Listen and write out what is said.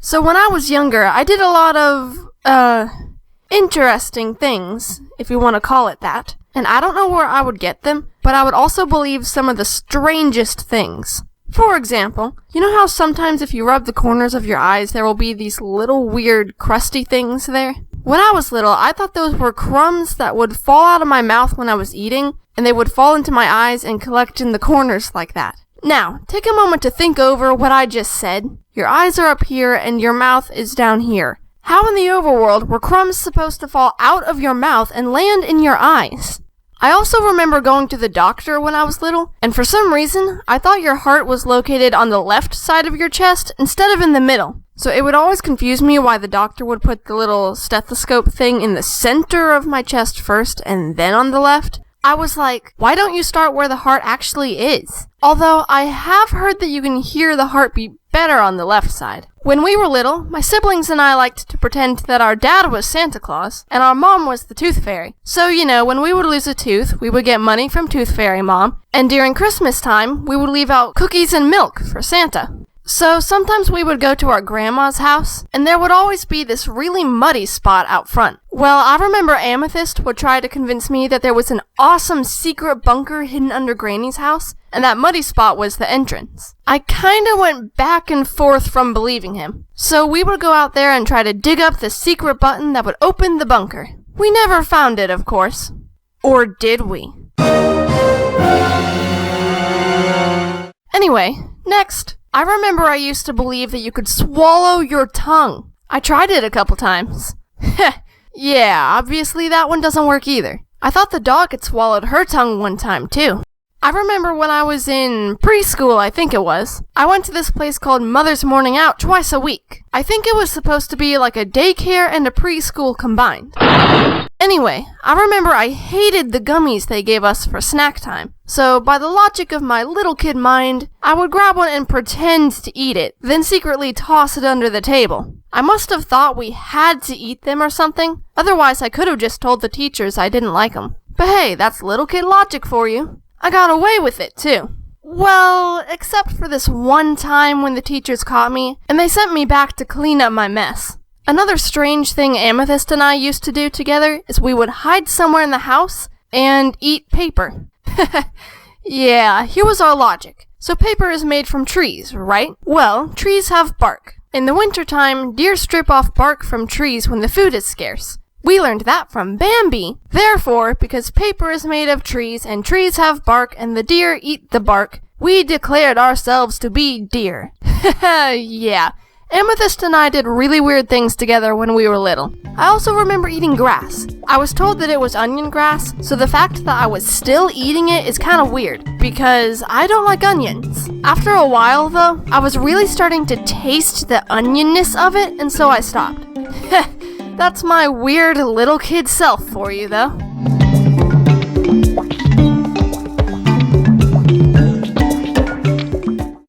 So when I was younger, I did a lot of, interesting things, if you want to call it that. And I don't know where I would get them, but I would also believe some of the strangest things. For example, you know how sometimes if you rub the corners of your eyes, there will be these little weird crusty things there? When I was little, I thought those were crumbs that would fall out of my mouth when I was eating, and they would fall into my eyes and collect in the corners like that. Now, take a moment to think over what I just said. Your eyes are up here and your mouth is down here. How in the overworld were crumbs supposed to fall out of your mouth and land in your eyes? I also remember going to the doctor when I was little, and for some reason, I thought your heart was located on the left side of your chest instead of in the middle. So it would always confuse me why the doctor would put the little stethoscope thing in the center of my chest first and then on the left. I was like, why don't you start where the heart actually is? Although I have heard that you can hear the heartbeat better on the left side. When we were little, my siblings and I liked to pretend that our dad was Santa Claus and our mom was the Tooth Fairy. So, when we would lose a tooth, we would get money from Tooth Fairy Mom, and during Christmas time, we would leave out cookies and milk for Santa. So sometimes we would go to our grandma's house, and there would always be this really muddy spot out front. Well, I remember Amethyst would try to convince me that there was an awesome secret bunker hidden under Granny's house, and that muddy spot was the entrance. I kinda went back and forth from believing him. So we would go out there and try to dig up the secret button that would open the bunker. We never found it, of course. Or did we? Anyway, next. I remember I used to believe that you could swallow your tongue. I tried it a couple times. Yeah, obviously that one doesn't work either. I thought the dog had swallowed her tongue one time too. I remember when I was in preschool, I think it was, I went to this place called Mother's Morning Out twice a week. I think it was supposed to be like a daycare and a preschool combined. Anyway, I remember I hated the gummies they gave us for snack time. So, by the logic of my little kid mind, I would grab one and pretend to eat it, then secretly toss it under the table. I must have thought we had to eat them or something, otherwise I could have just told the teachers I didn't like them. But hey, that's little kid logic for you. I got away with it, too. Well, except for this one time when the teachers caught me, and they sent me back to clean up my mess. Another strange thing Amethyst and I used to do together is we would hide somewhere in the house and eat paper. Yeah, here was our logic. So paper is made from trees, right? Well, trees have bark. In the wintertime, deer strip off bark from trees when the food is scarce. We learned that from Bambi. Therefore, because paper is made of trees and trees have bark and the deer eat the bark, we declared ourselves to be deer. Yeah. Amethyst and I did really weird things together when we were little. I also remember eating grass. I was told that it was onion grass, so the fact that I was still eating it is kind of weird, because I don't like onions. After a while, though, I was really starting to taste the onionness of it, and so I stopped. That's my weird little kid self for you, though.